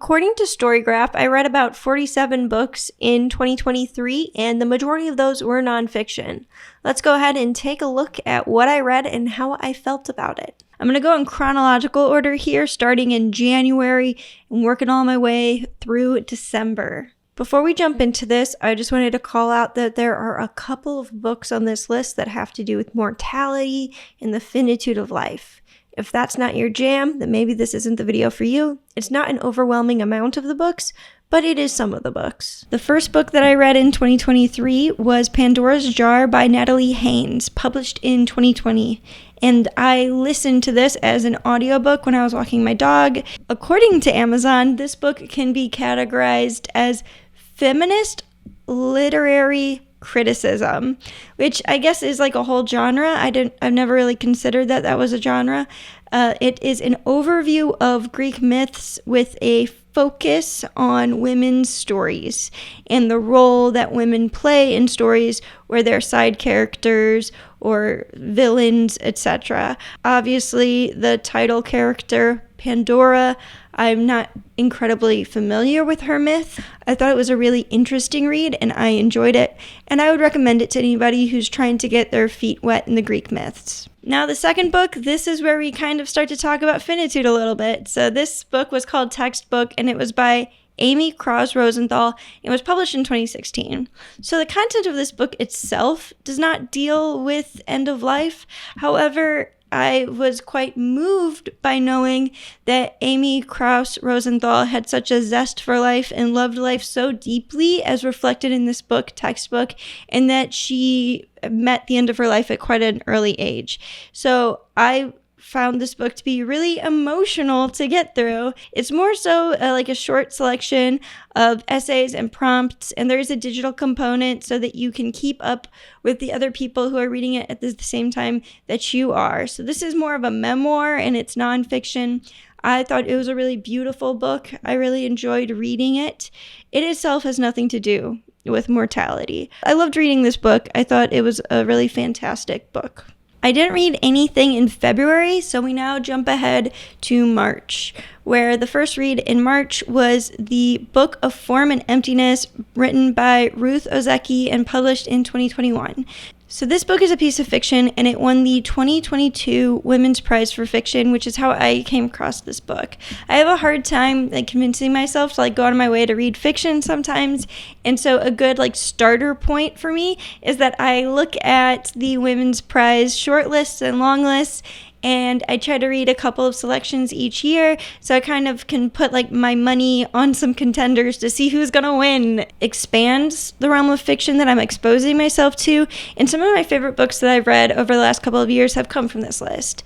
According to Storygraph, I read about 47 books in 2023, and the majority of those were nonfiction. Let's go ahead and take a look at what I read and how I felt about it. I'm going to go in chronological order here, starting in January and working all my way through December. Before we jump into this, I just wanted to call out that there are a couple of books on this list that have to do with mortality and the finitude of life. If that's not your jam, then maybe this isn't the video for you. It's not an overwhelming amount of the books, but it is some of the books. The first book that I read in 2023 was Pandora's Jar by Natalie Haynes, published in 2020. And I listened to this as an audiobook when I was walking my dog. According to Amazon, this book can be categorized as feminist literary criticism, which I guess is like a whole genre. I've never really considered that was a genre. It is an overview of Greek myths with a focus on women's stories and the role that women play in stories where they're side characters or villains, etc. Obviously, the title character, Pandora, I'm not incredibly familiar with her myth. I thought it was a really interesting read and I enjoyed it, and I would recommend it to anybody who's trying to get their feet wet in the Greek myths. Now, the second book, this is where we kind of start to talk about finitude a little bit. So this book was called Textbook, and it was by Amy Krause Rosenthal. It was published in 2016. So the content of this book itself does not deal with end of life. However, I was quite moved by knowing that Amy Krause Rosenthal had such a zest for life and loved life so deeply as reflected in this book, Textbook, and that she met the end of her life at quite an early age. So I found this book to be really emotional to get through. It's more so like a short selection of essays and prompts, and there's a digital component so that you can keep up with the other people who are reading it at the same time that you are. So this is more of a memoir and it's nonfiction. I thought it was a really beautiful book. I really enjoyed reading it. It itself has nothing to do with mortality. I loved reading this book. I thought it was a really fantastic book. I didn't read anything in February, so we now jump ahead to March, where the first read in March was the Book of Form and Emptiness, written by Ruth Ozeki and published in 2021. So this book is a piece of fiction, and it won the 2022 Women's Prize for Fiction, which is how I came across this book. I have a hard time convincing myself to go out of my way to read fiction sometimes, and so a good starter point for me is that I look at the Women's Prize short lists and long lists, and I try to read a couple of selections each year, so I kind of can put my money on some contenders to see who's gonna win. Expands the realm of fiction that I'm exposing myself to, and some of my favorite books that I've read over the last couple of years have come from this list.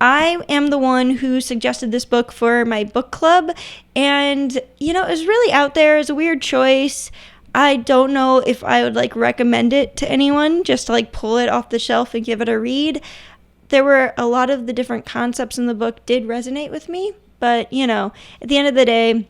I am the one who suggested this book for my book club, and it was really out there. It was a weird choice. I don't know if I would recommend it to anyone, just to pull it off the shelf and give it a read. There were a lot of the different concepts in the book did resonate with me, but, at the end of the day,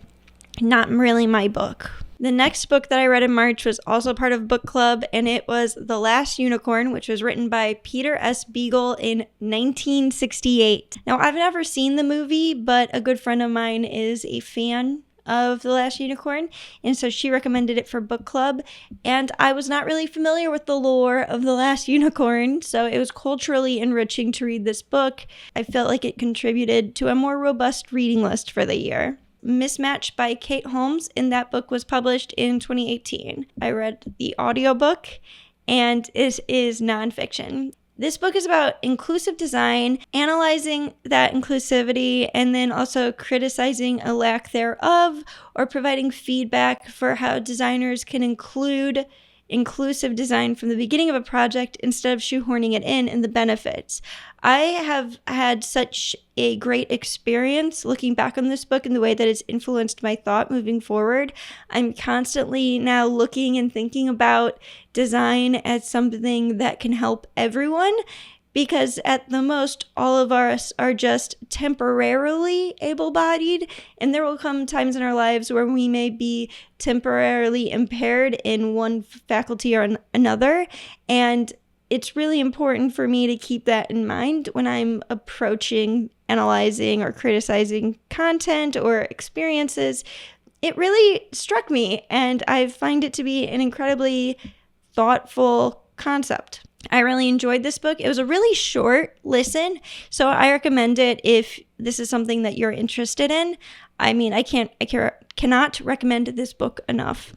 not really my book. The next book that I read in March was also part of book club, and it was The Last Unicorn, which was written by Peter S. Beagle in 1968. Now, I've never seen the movie, but a good friend of mine is a fan of The Last Unicorn, and so she recommended it for book club, and I was not really familiar with the lore of The Last Unicorn, so it was culturally enriching to read this book. I felt like it contributed to a more robust reading list for the year. Mismatch by Kate Holmes, and that book was published in 2018. I read the audiobook, and it is nonfiction. This book is about inclusive design, analyzing that inclusivity, and then also criticizing a lack thereof, or providing feedback for how designers can include inclusive design from the beginning of a project instead of shoehorning it in the benefits. I have had such a great experience looking back on this book and the way that it's influenced my thought moving forward. I'm constantly now looking and thinking about design as something that can help everyone, because at the most, all of us are just temporarily able-bodied, and there will come times in our lives where we may be temporarily impaired in one faculty or another, and it's really important for me to keep that in mind when I'm approaching analyzing or criticizing content or experiences, it really struck me, and I find it to be an incredibly thoughtful concept. I really enjoyed this book. It was a really short listen, so I recommend it if this is something that you're interested in. I mean, I cannot recommend this book enough.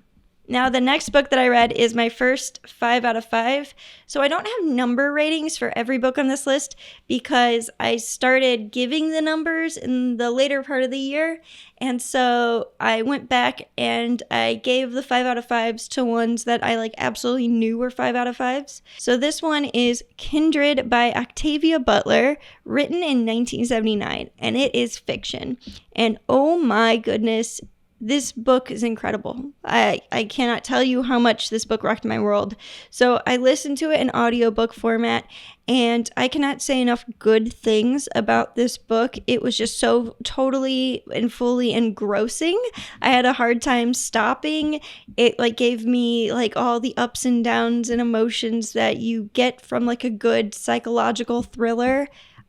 Now, the next book that I read is my first 5 out of 5. So I don't have number ratings for every book on this list because I started giving the numbers in the later part of the year. And so I went back and I gave the 5 out of 5s to ones that I absolutely knew were 5 out of 5s. So this one is Kindred by Octavia Butler, written in 1979, and it is fiction. And oh my goodness, this book is incredible. I cannot tell you how much this book rocked my world. So I listened to it in audiobook format, and I cannot say enough good things about this book. It was just so totally and fully engrossing. I had a hard time stopping. It gave me all the ups and downs and emotions that you get from a good psychological thriller.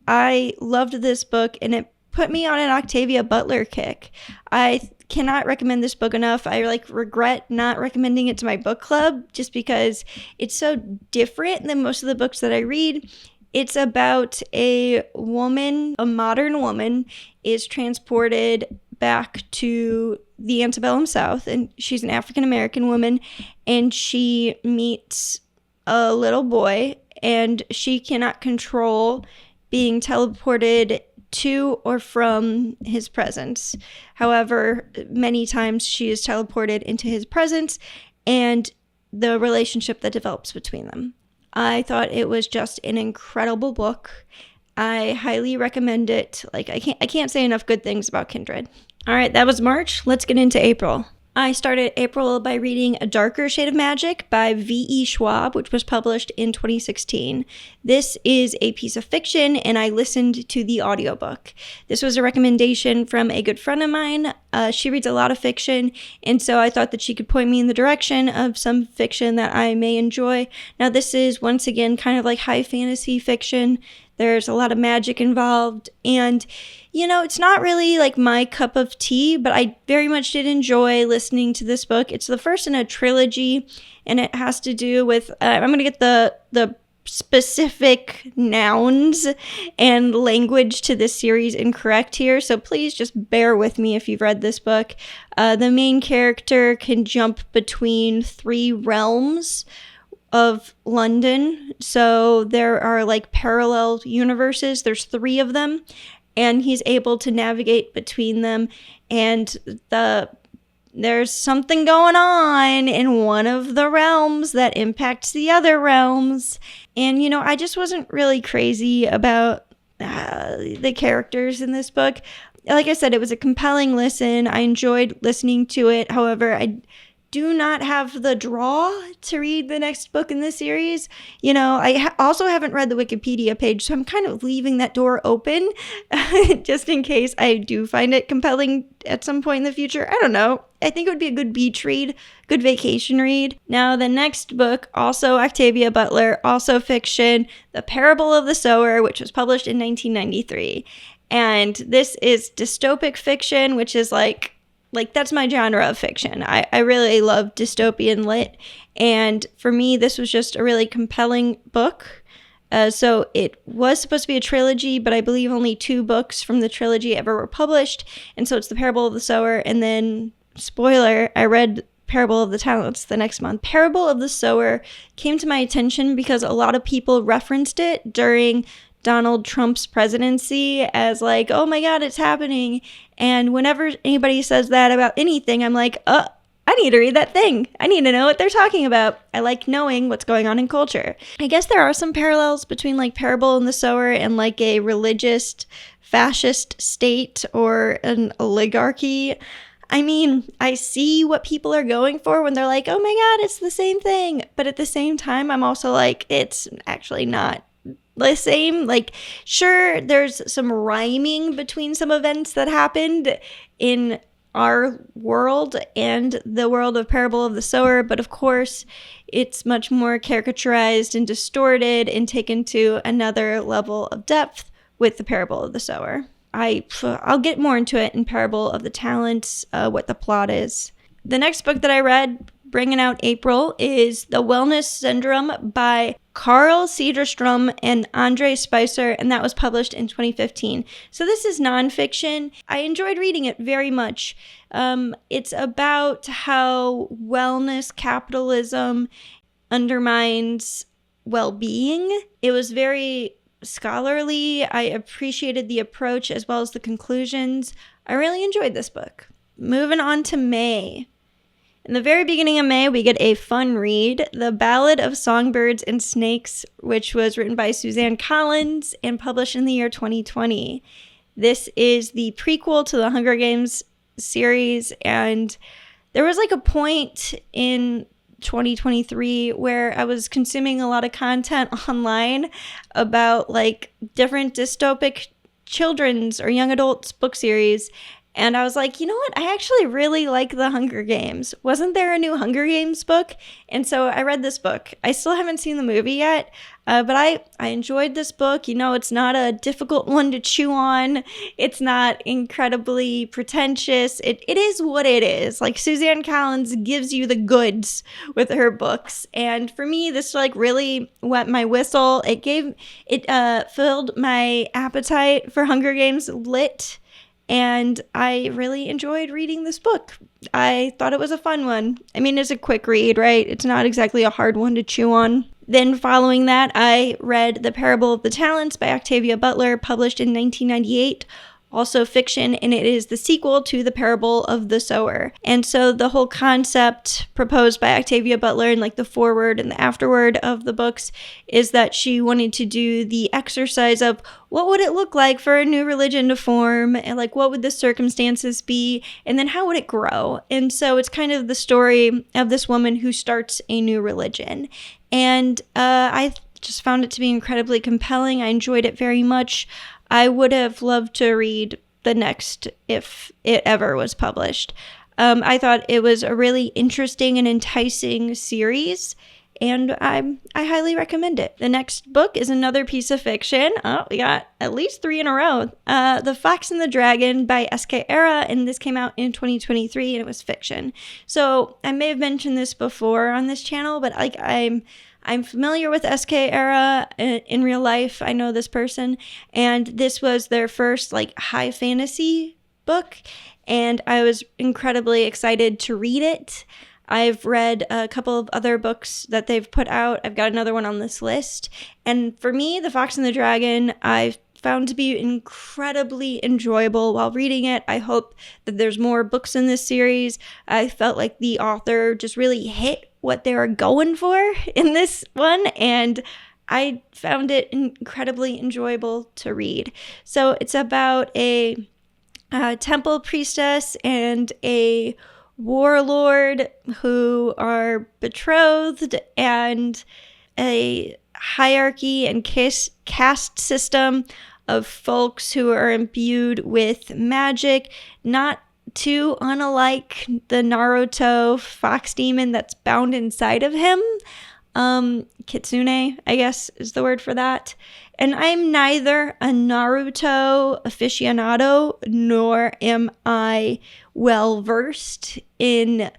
I loved this book, and it put me on an Octavia Butler kick. I cannot recommend this book enough. I regret not recommending it to my book club just because it's so different than most of the books that I read. It's about a woman, a modern woman, is transported back to the antebellum South, and she's an African American woman, and she meets a little boy, and she cannot control being teleported to or from his presence. However, many times she is teleported into his presence and the relationship that develops between them. I thought it was just an incredible book. I highly recommend it. I can't say enough good things about Kindred. All right, that was March. Let's get into April. I started April by reading A Darker Shade of Magic by V.E. Schwab, which was published in 2016. This is a piece of fiction, and I listened to the audiobook. This was a recommendation from a good friend of mine. She reads a lot of fiction, and so I thought that she could point me in the direction of some fiction that I may enjoy. Now, this is, once again, kind of high fantasy fiction. There's a lot of magic involved, and it's not really my cup of tea, but I very much did enjoy listening to this book. It's the first in a trilogy, and it has to do with, I'm going to get the specific nouns and language to this series incorrect here, so please just bear with me if you've read this book. The main character can jump between 3 realms of London, so there are parallel universes. There's 3 of them, and he's able to navigate between them, and there's something going on in one of the realms that impacts the other realms. And I just wasn't really crazy about the characters in this book. Like I said, it was a compelling listen. I enjoyed listening to it. However, I do not have the draw to read the next book in this series. I also haven't read the Wikipedia page, so I'm kind of leaving that door open just in case I do find it compelling at some point in the future. I don't know. I think it would be a good beach read, good vacation read. Now, the next book, also Octavia Butler, also fiction, The Parable of the Sower, which was published in 1993. And this is dystopic fiction, which is that's my genre of fiction. I really love dystopian lit. And for me, this was just a really compelling book. So it was supposed to be a trilogy, but I believe only 2 books from the trilogy ever were published. And so it's The Parable of the Sower. And then, spoiler, I read Parable of the Talents the next month. Parable of the Sower came to my attention because a lot of people referenced it during Donald Trump's presidency as oh my God, it's happening. And whenever anybody says that about anything, I'm I need to read that thing. I need to know what they're talking about. I like knowing what's going on in culture. I guess there are some parallels between Parable and the Sower and a religious fascist state or an oligarchy. I mean, I see what people are going for when they're oh my God, it's the same thing. But at the same time, I'm also it's actually not the same. Sure, there's some rhyming between some events that happened in our world and the world of Parable of the Sower, but of course it's much more caricaturized and distorted and taken to another level of depth with the Parable of the Sower. I'll get more into it in Parable of the Talents, what the plot is. The next book that I read, bringing out April, is The Wellness Syndrome by Carl Cederström and Andre Spicer, and that was published in 2015. So this is nonfiction. I enjoyed reading it very much. It's about how wellness capitalism undermines well-being. It was very scholarly. I appreciated the approach as well as the conclusions. I really enjoyed this book. Moving on to May. In the very beginning of May, we get a fun read, The Ballad of Songbirds and Snakes, which was written by Suzanne Collins and published in the year 2020. This is the prequel to the Hunger Games series, and there was like a point in 2023 where I was consuming a lot of content online about like different dystopic children's or young adults book series. And I was like, you know what? I actually really like The Hunger Games. Wasn't there a new Hunger Games book? And so I read this book. I still haven't seen the movie yet, but I enjoyed this book. You know, it's not a difficult one to chew on. It's not incredibly pretentious. It is what it is. Like, Suzanne Collins gives you the goods with her books. And for me, this like really wet my whistle. It filled my appetite for Hunger Games lit. And I really enjoyed reading this book. I thought it was a fun one. I mean, it's a quick read, right? It's not exactly a hard one to chew on. Then following that, I read The Parable of the Talents by Octavia Butler, published in 1998. Also fiction, and it is the sequel to The Parable of the Sower. And so the whole concept proposed by Octavia Butler in like the foreword and the afterword of the books is that she wanted to do the exercise of what would it look like for a new religion to form, and like what would the circumstances be, and then how would it grow. And so it's kind of the story of this woman who starts a new religion. And I just found it to be incredibly compelling. I enjoyed it very much. I would have loved to read the next if it ever was published. I thought it was a really interesting and enticing series, and I highly recommend it. The next book is another piece of fiction. Oh, we got at least 3 in a row. The Fox and the Dragon by S.K. Ehra, and this came out in 2023, and it was fiction. So I may have mentioned this before on this channel, but like I'm familiar with S.K. Ehra in real life. I know this person, and this was their first like high fantasy book, and I was incredibly excited to read it. I've read a couple of other books that they've put out. I've got another one on this list, and for me, The Fox and the Dragon, I've found to be incredibly enjoyable while reading it. I hope that there's more books in this series. I felt like the author just really hit what they were going for in this one, and I found it incredibly enjoyable to read. So it's about a temple priestess and a warlord who are betrothed, and a hierarchy and caste system of folks who are imbued with magic, not too unlike the Naruto fox demon that's bound inside of him. Kitsune, I guess, is the word for that. And I'm neither a Naruto aficionado, nor am I well versed in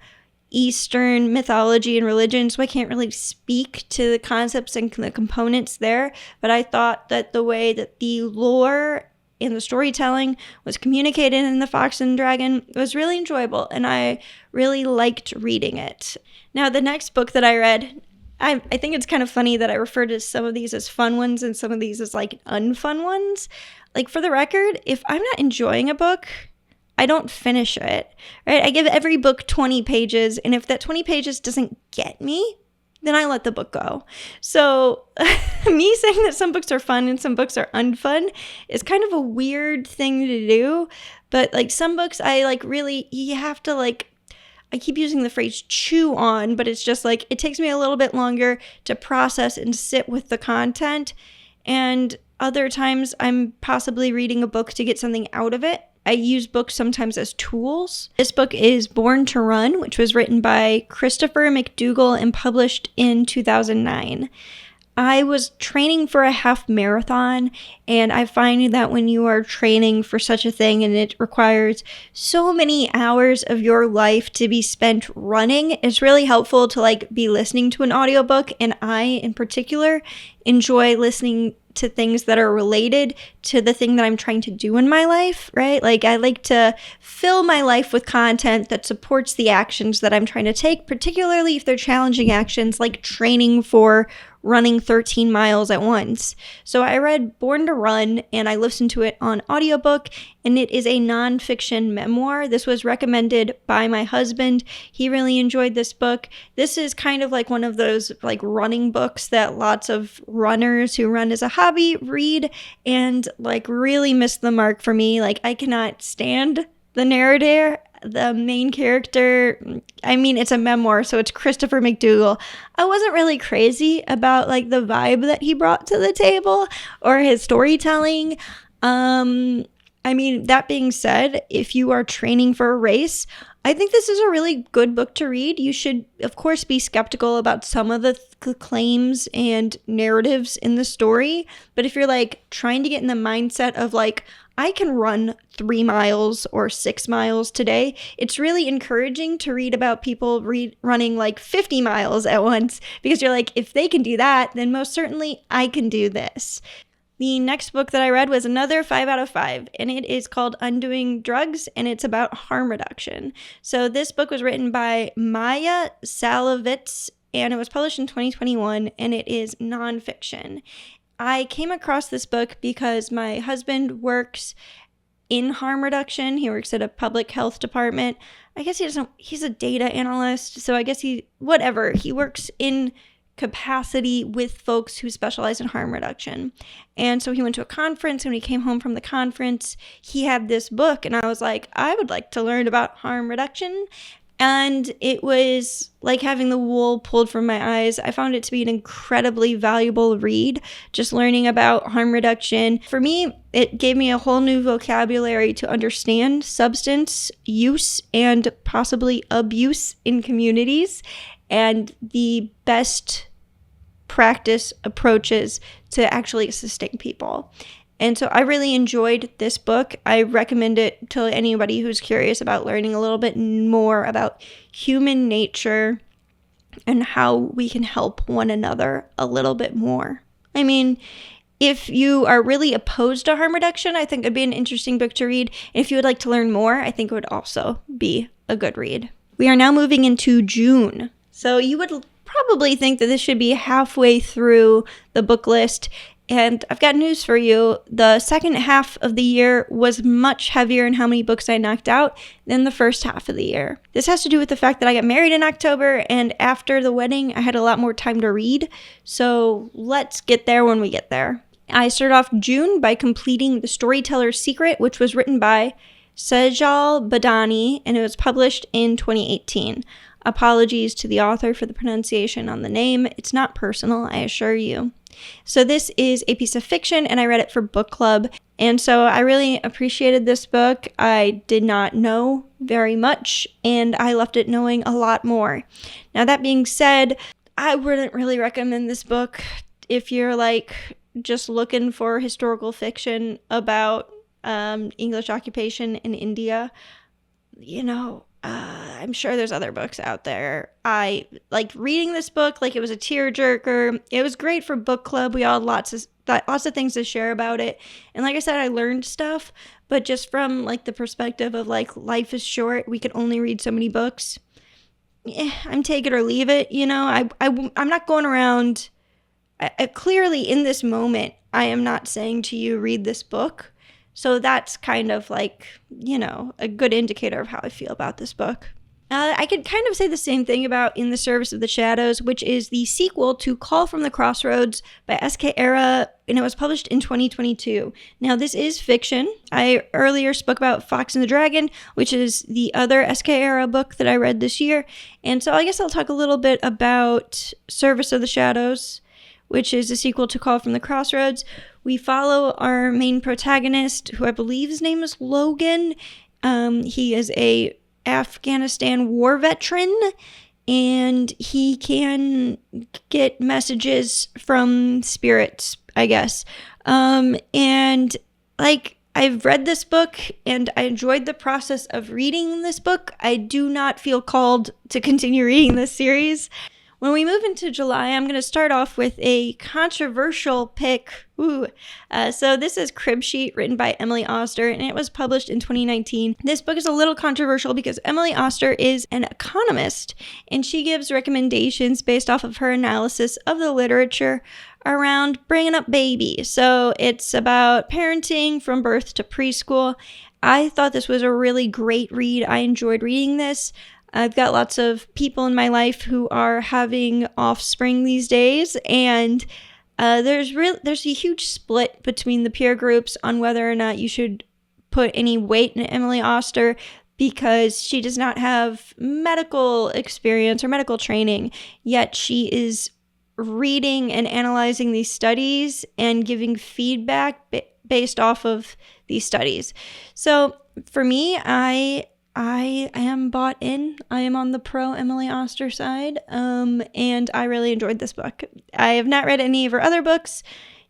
Eastern mythology and religion, so I can't really speak to the concepts and the components there. But I thought that the way that the lore and the storytelling was communicated in The Fox and Dragon was really enjoyable, and I really liked reading it. Now, the next book that I read, I think it's kind of funny that I refer to some of these as fun ones and some of these as like unfun ones. Like, for the record, if I'm not enjoying a book, I don't finish it, right? I give every book 20 pages, and if that 20 pages doesn't get me, then I let the book go. So me saying that some books are fun and some books are unfun is kind of a weird thing to do. But like some books I like really, you have to like, I keep using the phrase chew on, but it's just like, it takes me a little bit longer to process and sit with the content. And other times I'm possibly reading a book to get something out of it. I use books sometimes as tools. This book is Born to Run, which was written by Christopher McDougall and published in 2009. I was training for a half marathon, and I find that when you are training for such a thing and it requires so many hours of your life to be spent running, it's really helpful to like be listening to an audiobook. And I, in particular, enjoy listening to things that are related to the thing that I'm trying to do in my life, right? Like I like to fill my life with content that supports the actions that I'm trying to take, particularly if they're challenging actions like training for running 13 miles at once. So I read Born to Run, and I listened to it on audiobook, and it is a nonfiction memoir. This was recommended by my husband. He really enjoyed this book. This is kind of like one of those like running books that lots of runners who run as a hobby read and like really miss the mark for me. Like I cannot stand the narrator, the main character. I mean, it's a memoir, so it's Christopher McDougall. I wasn't really crazy about like the vibe that he brought to the table or his storytelling. I mean, that being said, if you are training for a race, I think this is a really good book to read. You should, of course, be skeptical about some of the claims and narratives in the story. But if you're like trying to get in the mindset of like, I can run 3 miles or 6 miles today, it's really encouraging to read about people running like 50 miles at once, because you're like, if they can do that, then most certainly I can do this. The next book that I read was another 5 out of 5, and it is called Undoing Drugs, and it's about harm reduction. So this book was written by Maia, Szalavitz, and it was published in 2021, and it is nonfiction. I came across this book because my husband works in harm reduction. He works at a public health department. I guess he's a data analyst, so I guess he works in capacity with folks who specialize in harm reduction. And so he went to a conference, and when he came home from the conference, he had this book, and I was like, I would like to learn about harm reduction. And it was like having the wool pulled from my eyes. I found it to be an incredibly valuable read, just learning about harm reduction. For me, it gave me a whole new vocabulary to understand substance use and possibly abuse in communities, and the best practice approaches to actually assisting people. And so I really enjoyed this book. I recommend it to anybody who's curious about learning a little bit more about human nature and how we can help one another a little bit more. I mean, if you are really opposed to harm reduction, I think it'd be an interesting book to read. And if you would like to learn more, I think it would also be a good read. We are now moving into June. So you would probably think that this should be halfway through the book list. And I've got news for you. The second half of the year was much heavier in how many books I knocked out than the first half of the year. This has to do with the fact that I got married in October, and after the wedding, I had a lot more time to read. So let's get there when we get there. I started off June by completing The Storyteller's Secret, which was written by Sejal Badani, and it was published in 2018. Apologies to the author for the pronunciation on the name. It's not personal, I assure you. So this is a piece of fiction, and I read it for book club. And so I really appreciated this book. I did not know very much, and I left it knowing a lot more. Now, that being said, I wouldn't really recommend this book if you're like just looking for historical fiction about English occupation in India. You know, I'm sure there's other books out there. I like reading this book like it was a tearjerker. It was great for book club. We all had lots of things to share about it. And like I said, I learned stuff, but just from like the perspective of like life is short, we could only read so many books. I'm take it or leave it. You know, I'm not going around. Clearly in this moment, I am not saying to you, read this book. So that's kind of like, you know, a good indicator of how I feel about this book. I could kind of say the same thing about In the Service of the Shadows, which is the sequel to Call from the Crossroads by S.K. Ehra, and it was published in 2022. Now, this is fiction. I earlier spoke about Fox and the Dragon, which is the other S.K. Ehra book that I read this year. And so I guess I'll talk a little bit about Service of the Shadows, which is a sequel to Call from the Crossroads. We follow our main protagonist, who I believe his name is Logan. He is a Afghanistan war veteran, and he can get messages from spirits, I guess. And like, I've read this book and I enjoyed the process of reading this book. I do not feel called to continue reading this series. When we move into July, I'm going to start off with a controversial pick. So this is Crib Sheet, written by Emily Oster, and it was published in 2019. This book is a little controversial because Emily Oster is an economist, and she gives recommendations based off of her analysis of the literature around bringing up babies. So it's about parenting from birth to preschool. I thought this was a really great read. I enjoyed reading this. I've got lots of people in my life who are having offspring these days, and there's a huge split between the peer groups on whether or not you should put any weight in Emily Oster, because she does not have medical experience or medical training, yet she is reading and analyzing these studies and giving feedback based off of these studies. So for me, I am bought in. I am on the pro Emily Oster side, and I really enjoyed this book. I have not read any of her other books.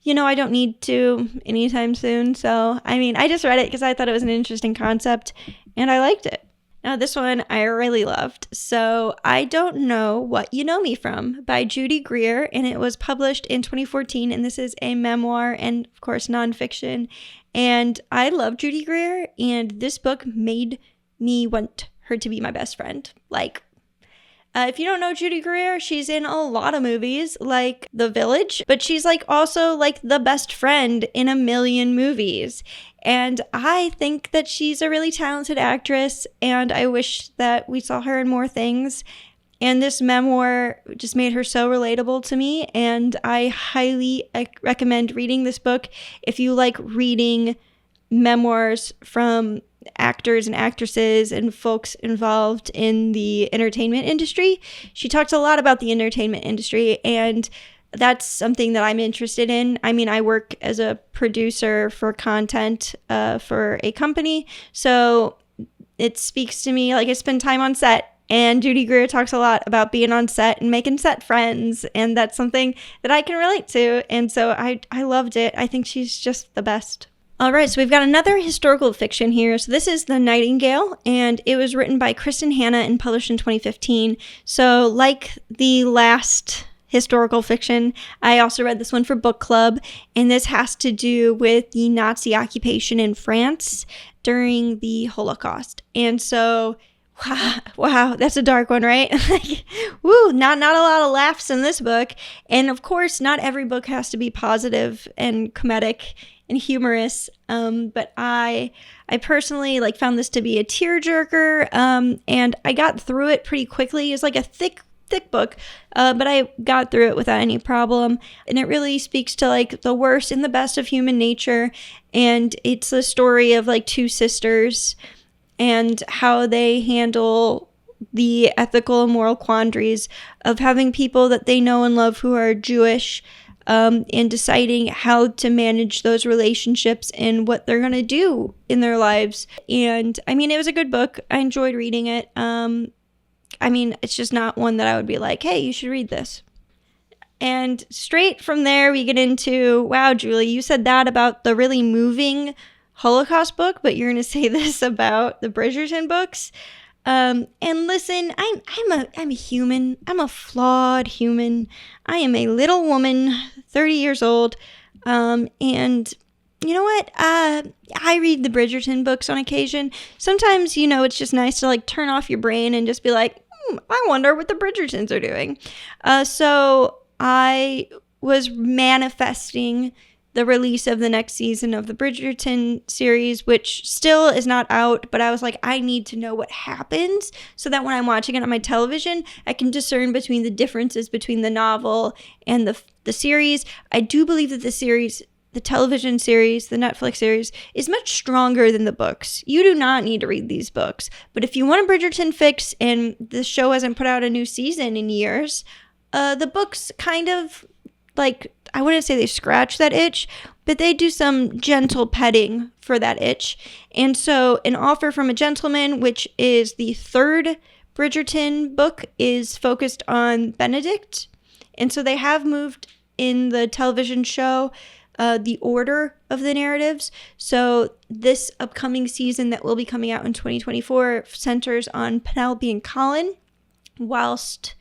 I don't need to anytime soon. So, I just read it because I thought it was an interesting concept, and I liked it. Now, this one I really loved. So, I Don't Know What You Know Me From by Judy Greer, and it was published in 2014, and this is a memoir and, of course, nonfiction. And I love Judy Greer, and this book made me want her to be my best friend. If you don't know Judy Greer, she's in a lot of movies like The Village, but she's also the best friend in a million movies. And I think that she's a really talented actress, and I wish that we saw her in more things. And this memoir just made her so relatable to me, and I highly recommend reading this book if you like reading memoirs from actors and actresses and folks involved in the entertainment industry. She talks a lot about the entertainment industry, and that's something that I'm interested in. I work as a producer for content for a company, so it speaks to me. I spend time on set, and Judy Greer talks a lot about being on set and making set friends, and that's something that I can relate to, and so I loved it. I think she's just the best. All right, so we've got another historical fiction here. So this is The Nightingale, and it was written by Kristin Hannah and published in 2015. So like the last historical fiction, I also read this one for book club, and this has to do with the Nazi occupation in France during the Holocaust. And so, wow, that's a dark one, right? Not a lot of laughs in this book. And of course, not every book has to be positive and comedic and humorous, but I personally found this to be a tearjerker, and I got through it pretty quickly. It's a thick book, but I got through it without any problem, and it really speaks to the worst and the best of human nature, and it's a story of two sisters and how they handle the ethical and moral quandaries of having people that they know and love who are Jewish, and deciding how to manage those relationships and what they're going to do in their lives. And it was a good book. I enjoyed reading it. It's just not one that I would be like, hey, you should read this. And straight from there, we get into, wow, Julie, you said that about the really moving Holocaust book, but you're going to say this about the Bridgerton books. And listen, I'm a human. I'm a flawed human. I am a little woman, 30 years old. And you know what? I read the Bridgerton books on occasion. Sometimes, it's just nice to turn off your brain and just be like, I wonder what the Bridgertons are doing. So I was manifesting the release of the next season of the Bridgerton series, which still is not out, but I was like, I need to know what happens so that when I'm watching it on my television, I can discern between the differences between the novel and the series. I do believe that the television series, the Netflix series, is much stronger than the books. You do not need to read these books, but if you want a Bridgerton fix and the show hasn't put out a new season in years, the books kind of I wouldn't say they scratch that itch, but they do some gentle petting for that itch. And so An Offer from a Gentleman, which is the third Bridgerton book is focused on Benedict. And so they have moved in the television show the order of the narratives. So this upcoming season that will be coming out in 2024 centers on Penelope and Colin, whilst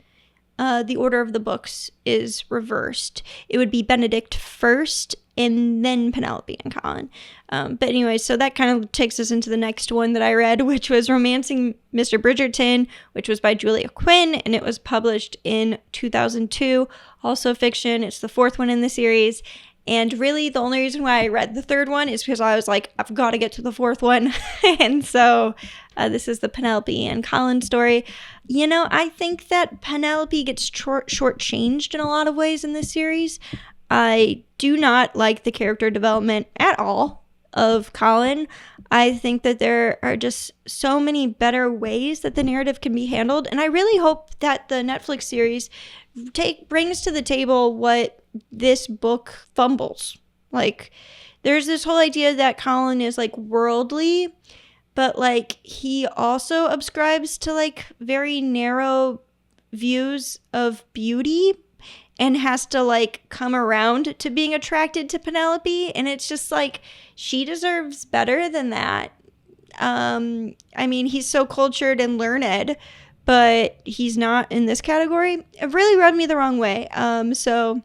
the order of the books is reversed. It would be Benedict first and then Penelope and Colin. But anyway, so that kind of takes us into the next one that I read, which was Romancing Mr. Bridgerton, which was by Julia Quinn, and it was published in 2002. Also fiction. It's the fourth one in the series. And really, the only reason why I read the third one is because I was like, I've got to get to the fourth one. And so this is the Penelope and Colin story. You know, I think that Penelope gets shortchanged in a lot of ways in this series. I do not like the character development at all of Colin. I think that there are just so many better ways that the narrative can be handled. And I really hope that the Netflix series brings to the table what this book fumbles. Like, there's this whole idea that Colin is like worldly, but like he also ascribes to like very narrow views of beauty and has to like come around to being attracted to Penelope. And it's just like, she deserves better than that. I mean, he's so cultured and learned, but he's not in this category. It really rubbed me the wrong way. So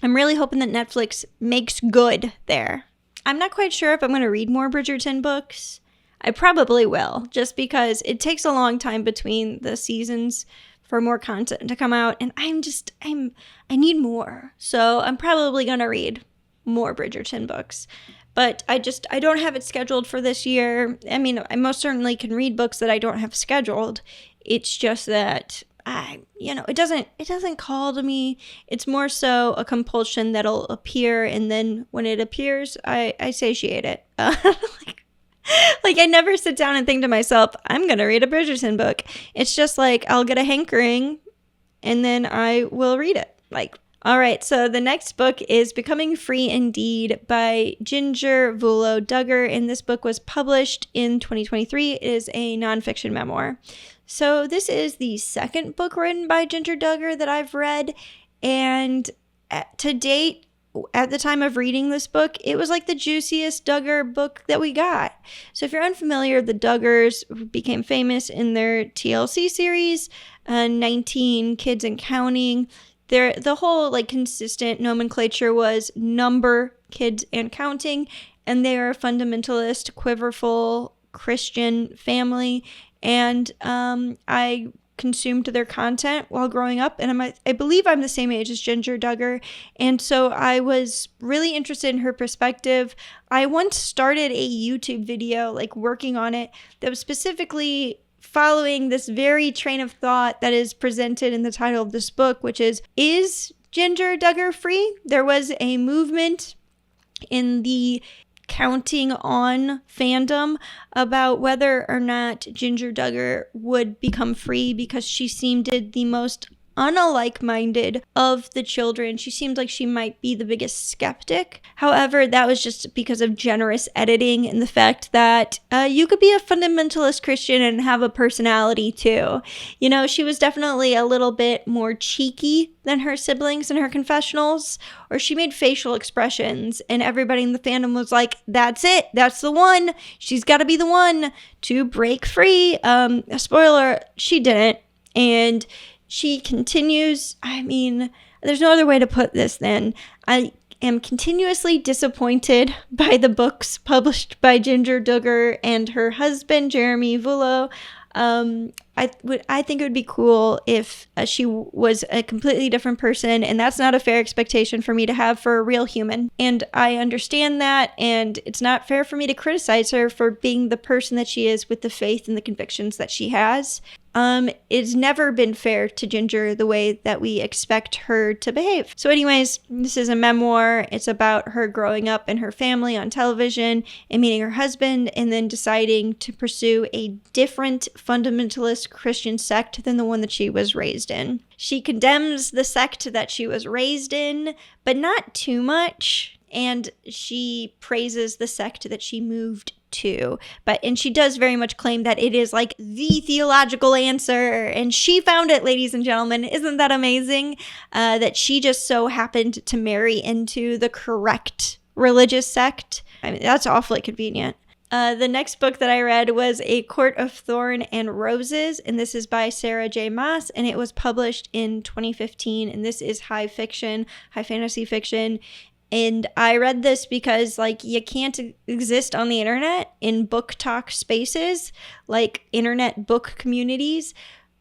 I'm really hoping that Netflix makes good there. I'm not quite sure if I'm going to read more Bridgerton books. I probably will, just because it takes a long time between the seasons for more content to come out, and I need more. So I'm probably going to read more Bridgerton books. But I don't have it scheduled for this year. I mean, I most certainly can read books that I don't have scheduled. It's just that it doesn't call to me. It's more so a compulsion that'll appear, and then when it appears, I satiate it. Like I never sit down and think to myself, I'm gonna read a Bridgerton book. It's just like I'll get a hankering, and then I will read it. Like, all right, so the next book is Becoming Free Indeed by Ginger Vuolo Duggar, and this book was published in 2023. It is a nonfiction memoir. So this is the second book written by Ginger Duggar that I've read, and to date, at the time of reading this book, it was like the juiciest Duggar book that we got. So if you're unfamiliar, the Duggars became famous in their TLC series, 19 Kids and Counting. The whole like consistent nomenclature was number, kids, and counting, and they are a fundamentalist, quiverful Christian family. And I consumed their content while growing up, and I believe I'm the same age as Ginger Duggar, and so I was really interested in her perspective. I once started a YouTube video, like working on it, that was specifically following this very train of thought that is presented in the title of this book, which is Ginger Duggar free? There was a movement in the counting on fandom about whether or not Ginger Duggar would become free, because she seemed the most unlike-minded of the children. She seemed like she might be the biggest skeptic. However, that was just because of generous editing and the fact that you could be a fundamentalist Christian and have a personality too. You know, she was definitely a little bit more cheeky than her siblings in her confessionals, or she made facial expressions, and everybody in the fandom was like, that's it, that's the one, she's got to be the one to break free. Spoiler, she didn't, and she continues. I mean, there's no other way to put this than I am continuously disappointed by the books published by Ginger Duggar and her husband, Jeremy Vuolo. I think it would be cool if she was a completely different person, and that's not a fair expectation for me to have for a real human. And I understand that, and it's not fair for me to criticize her for being the person that she is with the faith and the convictions that she has. It's never been fair to Ginger the way that we expect her to behave. So anyways, this is a memoir. It's about her growing up in her family on television and meeting her husband, and then deciding to pursue a different fundamentalist Christian sect than the one that she was raised in. She condemns the sect that she was raised in, but not too much. And she praises the sect that she moved too. And she does very much claim that it is like the theological answer, and she found it, ladies and gentlemen. Isn't that amazing? That she just so happened to marry into the correct religious sect. I mean, that's awfully convenient. The next book that I read was A Court of Thorn and Roses, and this is by Sarah J. Maas, and it was published in 2015, and this is high fantasy fiction. And I read this because, like, you can't exist on the internet in book talk spaces, like internet book communities,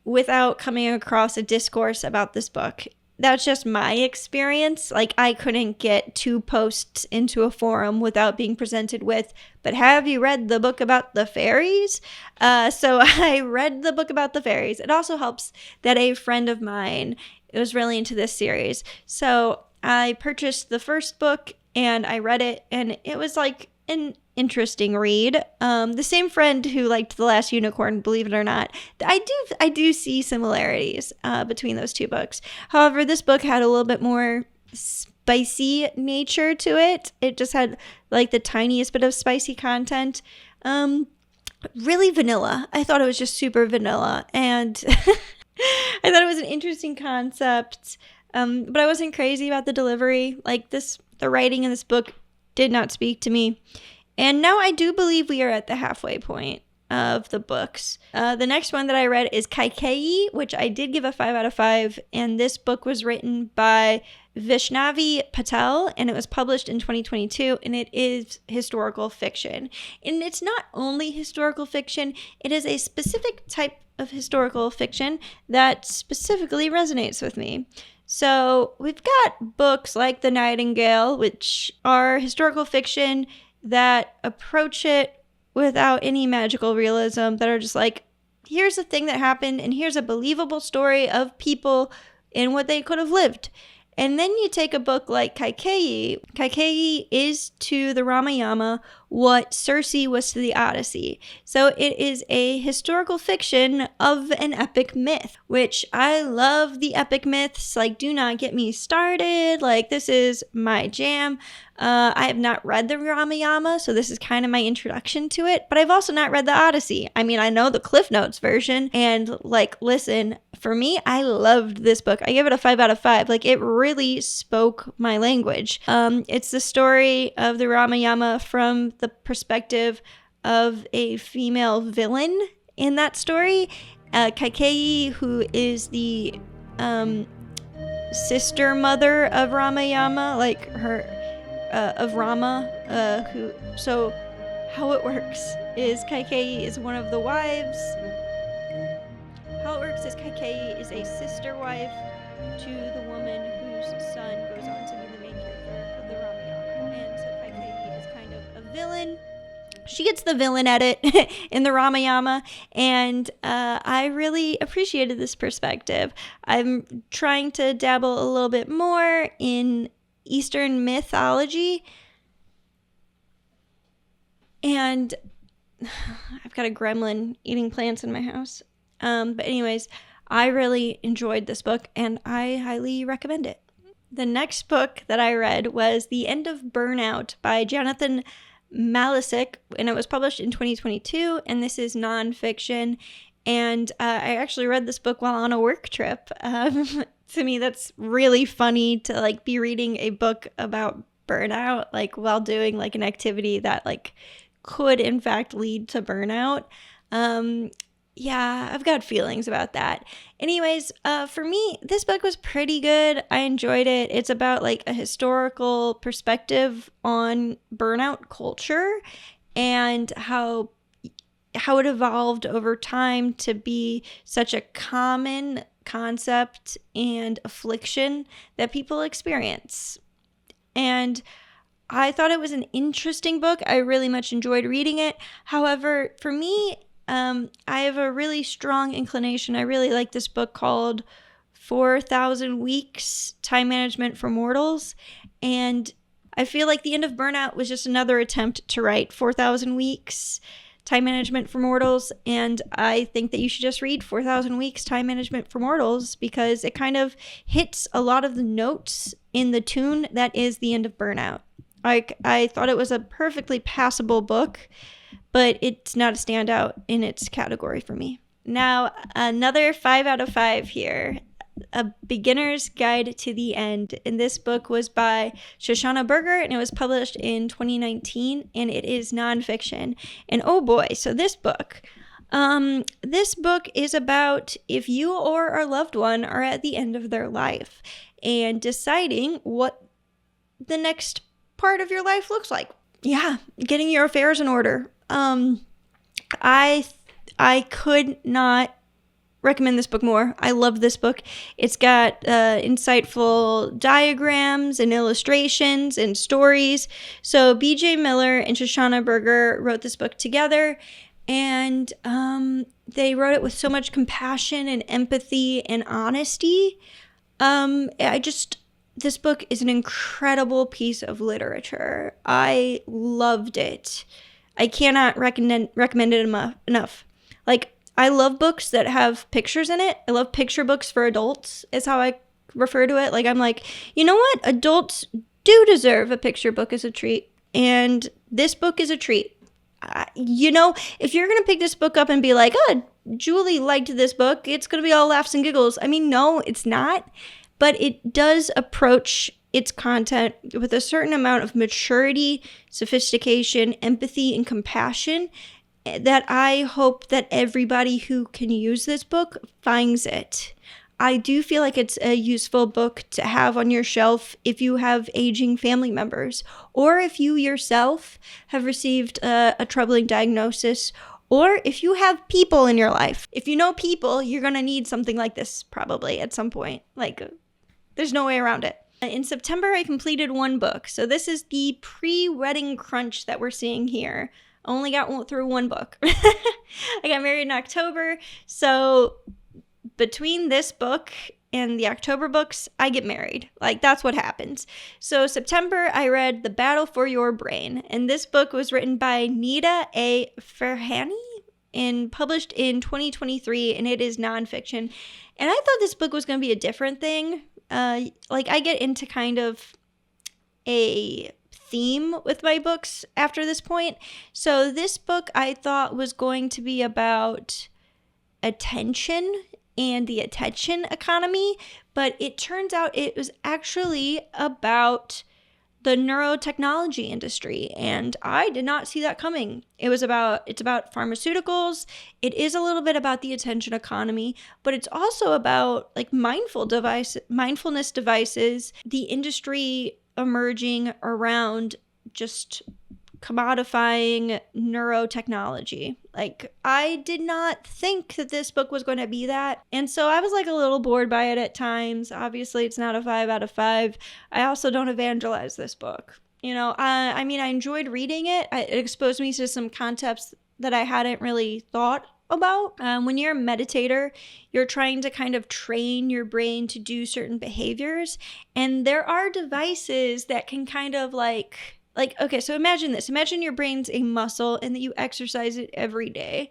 without coming across a discourse about this book. That's just my experience. Like, I couldn't get 2 posts into a forum without being presented with, but have you read the book about the fairies? So I read the book about the fairies. It also helps that a friend of mine was really into this series. So I purchased the first book and I read it, and it was like an interesting read. The same friend who liked The Last Unicorn, believe it or not. I do see similarities between those 2 books. However, this book had a little bit more spicy nature to it. It just had like the tiniest bit of spicy content. Really vanilla. I thought it was just super vanilla, and I thought it was an interesting concept. But I wasn't crazy about the delivery. Like, the writing in this book did not speak to me. And now I do believe we are at the halfway point of the books. The next one that I read is Kaikeyi, which I did give a 5 out of 5. And this book was written by Vaishnavi Patel, and it was published in 2022, and it is historical fiction. And it's not only historical fiction, it is a specific type of historical fiction that specifically resonates with me. So we've got books like The Nightingale, which are historical fiction that approach it without any magical realism, that are just like, here's a thing that happened, and here's a believable story of people and what they could have lived. And then you take a book like Kaikeyi. Kaikeyi is to the Ramayana what Circe was to the Odyssey. So it is a historical fiction of an epic myth, which I love the epic myths. Like, do not get me started. Like, this is my jam. I have not read the Ramayana, so this is kind of my introduction to it. But I've also not read the Odyssey. I mean, I know the Cliff Notes version. And, like, listen, for me, I loved this book. I give it a 5 out of 5. Like, it really spoke my language. It's the story of the Ramayana from the perspective of a female villain in that story. Kaikeyi, who is the sister mother of Ramayana, like her... of Rama, so how it works is Kaikeyi is one of the wives. How it works is Kaikeyi is a sister wife to the woman whose son goes on to be the main character of the Ramayana. And so Kaikeyi is kind of a villain. She gets the villain edit in the Ramayana, and I really appreciated this perspective. I'm trying to dabble a little bit more in Eastern mythology, and I've got a gremlin eating plants in my house. But anyways, I really enjoyed this book, and I highly recommend it. The next book that I read was The End of Burnout by Jonathan Malisic, and it was published in 2022, and this is nonfiction. And I actually read this book while on a work trip. To me, that's really funny to like be reading a book about burnout, like while doing like an activity that like could in fact lead to burnout. Yeah, I've got feelings about that. Anyways, for me, this book was pretty good. I enjoyed it. It's about like a historical perspective on burnout culture and how it evolved over time to be such a common concept and affliction that people experience. And I thought it was an interesting book. I really much enjoyed reading it. However, for me, I have a really strong inclination. I really like this book called 4,000 Weeks, Time Management for Mortals. And I feel like The End of Burnout was just another attempt to write 4,000 Weeks, Time Management for Mortals, and I think that you should just read 4,000 Weeks, Time Management for Mortals, because it kind of hits a lot of the notes in the tune that is The End of Burnout. I thought it was a perfectly passable book, but it's not a standout in its category for me. Now, another 5 out of 5 here. A Beginner's Guide to the End. And this book was by Shoshana Berger, and it was published in 2019, and it is nonfiction. And oh boy, so this book is about if you or a loved one are at the end of their life and deciding what the next part of your life looks like. Yeah, getting your affairs in order. I could not recommend this book more. I love this book. It's got insightful diagrams and illustrations and stories. So BJ Miller and Shoshana Berger wrote this book together, and they wrote it with so much compassion and empathy and honesty. This book is an incredible piece of literature. I loved it. I cannot recommend it enough. Like, I love books that have pictures in it. I love picture books for adults, is how I refer to it. Like, I'm like, you know what? Adults do deserve a picture book as a treat. And this book is a treat. If you're going to pick this book up and be like, oh, Julie liked this book, it's going to be all laughs and giggles. I mean, no, it's not. But it does approach its content with a certain amount of maturity, sophistication, empathy, and compassion that I hope that everybody who can use this book finds it. I do feel like it's a useful book to have on your shelf if you have aging family members, or if you yourself have received a troubling diagnosis, or if you have people in your life. If you know people, you're going to need something like this probably at some point. Like, there's no way around it. In September, I completed one book. So this is the pre-wedding crunch that we're seeing here. I only got through one book. I got married in October. So between this book and the October books, I get married. Like, that's what happens. So September, I read The Battle for Your Brain. And this book was written by Nita A. and published in 2023. And it is nonfiction. And I thought this book was going to be a different thing. I get into kind of a theme with my books after this point. So this book I thought was going to be about attention and the attention economy, but it turns out it was actually about the neurotechnology industry, and I did not see that coming. It's about pharmaceuticals. It is a little bit about the attention economy, but it's also about like mindfulness devices, the industry emerging around just commodifying neurotechnology. Like, I did not think that this book was going to be that. And so I was like a little bored by it at times. Obviously, it's not a 5 out of 5. I also don't evangelize this book. I enjoyed reading it. It exposed me to some concepts that I hadn't really thought about. When you're a meditator, you're trying to kind of train your brain to do certain behaviors. And there are devices that can kind of okay, so imagine this. Imagine your brain's a muscle and that you exercise it every day.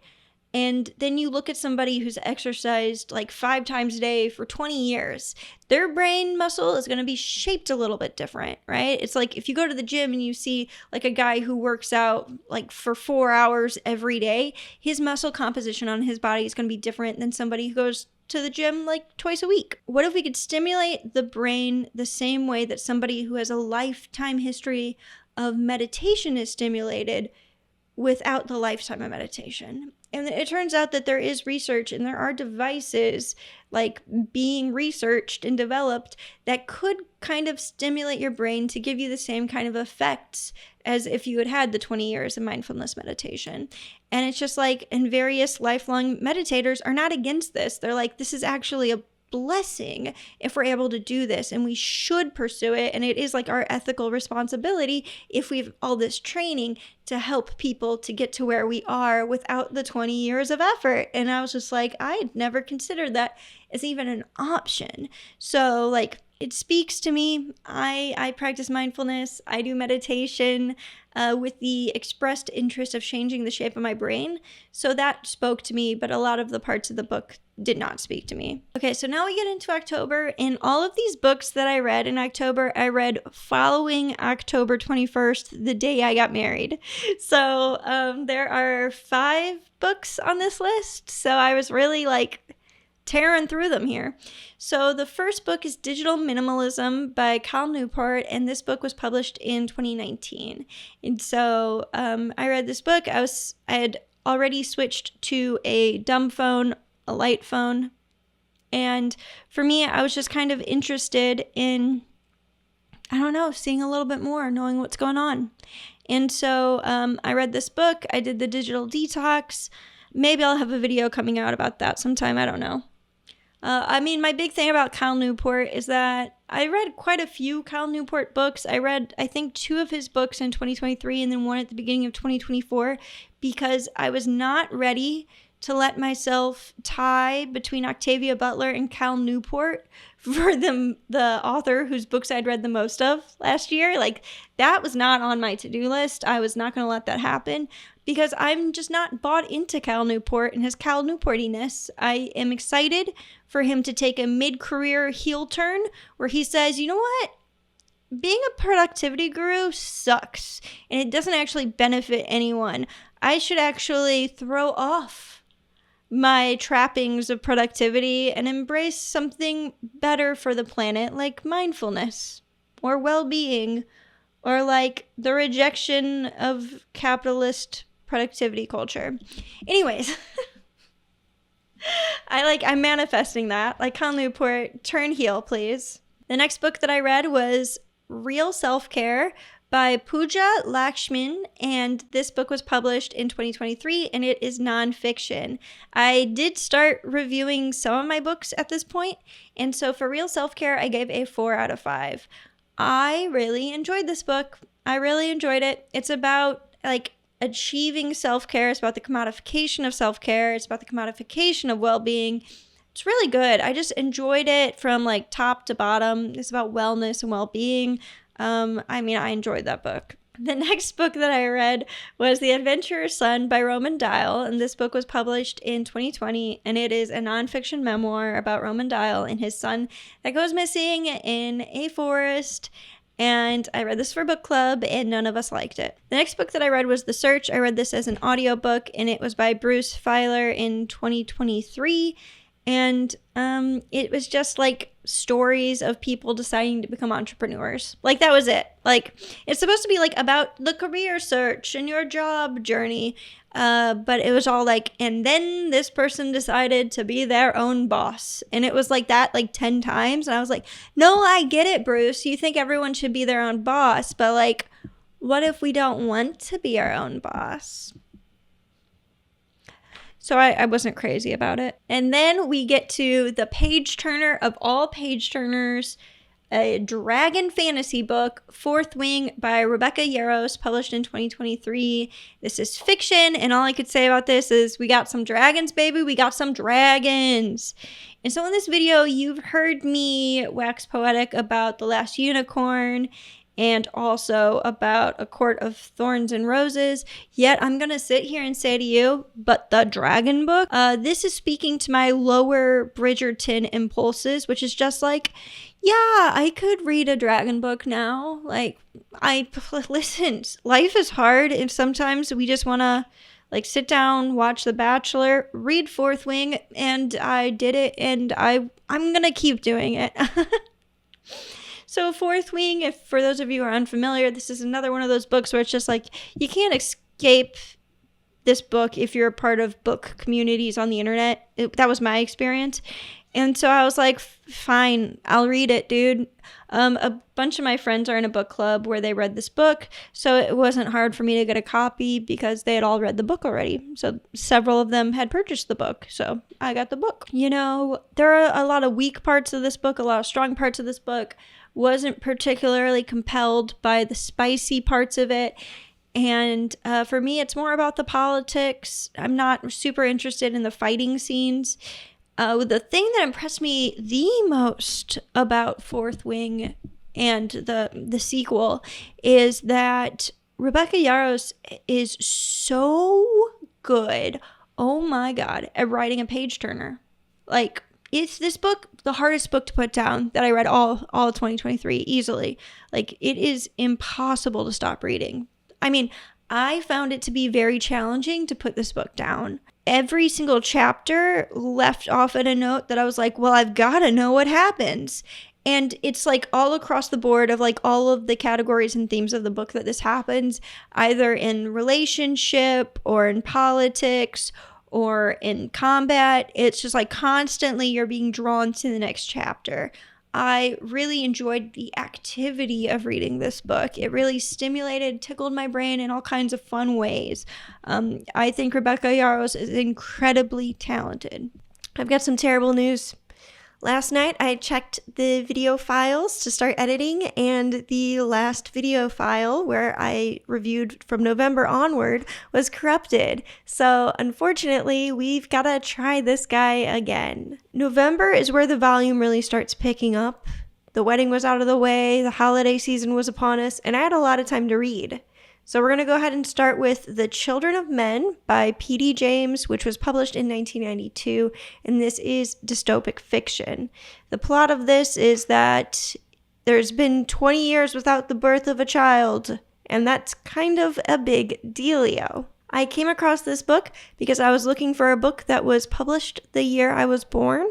And then you look at somebody who's exercised like 5 times a day for 20 years. Their brain muscle is going to be shaped a little bit different, right? It's like if you go to the gym and you see like a guy who works out like for 4 hours every day, his muscle composition on his body is going to be different than somebody who goes to the gym like twice a week. What if we could stimulate the brain the same way that somebody who has a lifetime history of meditation is stimulated without the lifetime of meditation? And it turns out that there is research and there are devices like being researched and developed that could kind of stimulate your brain to give you the same kind of effects as if you had the 20 years of mindfulness meditation. And it's just like, and various lifelong meditators are not against this. They're like, this is actually a blessing if we're able to do this, and we should pursue it, and it is like our ethical responsibility if we've all this training to help people to get to where we are without the 20 years of effort. And I was just like, I had never considered that as even an option. So like, It speaks to me. I practice mindfulness. I do meditation with the expressed interest of changing the shape of my brain. So that spoke to me, but a lot of the parts of the book did not speak to me. Okay, so now we get into October, and all of these books that I read in October, I read following October 21st, the day I got married. So there are 5 books on this list, so I was really like tearing through them here. So the first book is Digital Minimalism by Newport, and this book was published in 2019. And so I read this book. I had already switched to a dumb phone, a light phone, and for me, I was just kind of interested in, I don't know, seeing a little bit more, knowing what's going on. And so I read this book. I did the digital detox. Maybe I'll have a video coming out about that sometime. I don't know. My big thing about Cal Newport is that I read quite a few Cal Newport books. I read, I think, 2 of his books in 2023 and then one at the beginning of 2024 because I was not ready to let myself tie between Octavia Butler and Cal Newport for the author whose books I'd read the most of last year. Like, that was not on my to-do list. I was not going to let that happen because I'm just not bought into Cal Newport and his Cal Newportiness. I am excited for him to take a mid-career heel turn where he says, you know what? Being a productivity guru sucks and it doesn't actually benefit anyone. I should actually throw off my trappings of productivity and embrace something better for the planet, like mindfulness or well-being or like the rejection of capitalist productivity culture. Anyways, I'm manifesting that. Like Cal Newport, turn heel, please. The next book that I read was Real Self-Care by Pooja Lakshman, and this book was published in 2023, and it is nonfiction. I did start reviewing some of my books at this point, and so for Real Self-Care, I gave a 4 out of 5. I really enjoyed this book. I really enjoyed it. It's about, like, achieving self-care. It's about the commodification of self-care. It's about the commodification of well-being. It's really good. I just enjoyed it from, like, top to bottom. It's about wellness and well-being. I enjoyed that book. The next book that I read was The Adventurer's Son by Roman Dial, and this book was published in 2020, and it is a nonfiction memoir about Roman Dial and his son that goes missing in a forest, and I read this for book club, and none of us liked it. The next book that I read was The Search. I read this as an audiobook, and it was by Bruce Feiler in 2023, and it was just like stories of people deciding to become entrepreneurs. Like, that was it. Like, it's supposed to be like about the career search and your job journey, but it was all like, and then this person decided to be their own boss, and it was like that like 10 times, and I was like, no, I get it, Bruce, you think everyone should be their own boss, but like, what if we don't want to be our own boss? So I wasn't crazy about it. And then we get to the page turner of all page turners, a dragon fantasy book, Fourth Wing by Rebecca Yarros, published in 2023. This is fiction, and all I could say about this is we got some dragons, baby. We got some dragons. And so in this video, you've heard me wax poetic about The Last Unicorn and also about A Court of Thorns and Roses. Yet I'm going to sit here and say to you, but the dragon book, this is speaking to my lower Bridgerton impulses, which is just like, yeah, I could read a dragon book now. Like, listen, life is hard, and sometimes we just want to like sit down, watch The Bachelor, read Fourth Wing, and I did it, and I'm going to keep doing it. So Fourth Wing, if for those of you who are unfamiliar, this is another one of those books where it's just like, you can't escape this book if you're a part of book communities on the internet. That was my experience. And so I was like, fine, I'll read it, dude. A bunch of my friends are in a book club where they read this book, so it wasn't hard for me to get a copy because they had all read the book already. So several of them had purchased the book, so I got the book. You know, there are a lot of weak parts of this book, a lot of strong parts of this book. Wasn't particularly compelled by the spicy parts of it. And for me, it's more about the politics. I'm not super interested in the fighting scenes. The thing that impressed me the most about Fourth Wing and the sequel is that Rebecca Yarros is so good, oh my god, at writing a page turner. Like, it's this book, the hardest book to put down that I read all of 2023 easily. Like, it is impossible to stop reading. I mean, I found it to be very challenging to put this book down. Every single chapter left off at a note that I was like, well, I've got to know what happens. And it's like all across the board of like all of the categories and themes of the book that this happens, either in relationship or in politics or in combat. It's just like constantly you're being drawn to the next chapter. I really enjoyed the activity of reading this book. It really stimulated, tickled my brain in all kinds of fun ways. I think Rebecca Yarros is incredibly talented. I've got some terrible news. Last night, I checked the video files to start editing, and the last video file where I reviewed from November onward was corrupted. So unfortunately, we've got to try this guy again. November is where the volume really starts picking up. The wedding was out of the way, the holiday season was upon us, and I had a lot of time to read. So we're going to go ahead and start with The Children of Men by P.D. James, which was published in 1992, and this is dystopic fiction. The plot of this is that there's been 20 years without the birth of a child, and that's kind of a big dealio. I came across this book because I was looking for a book that was published the year I was born,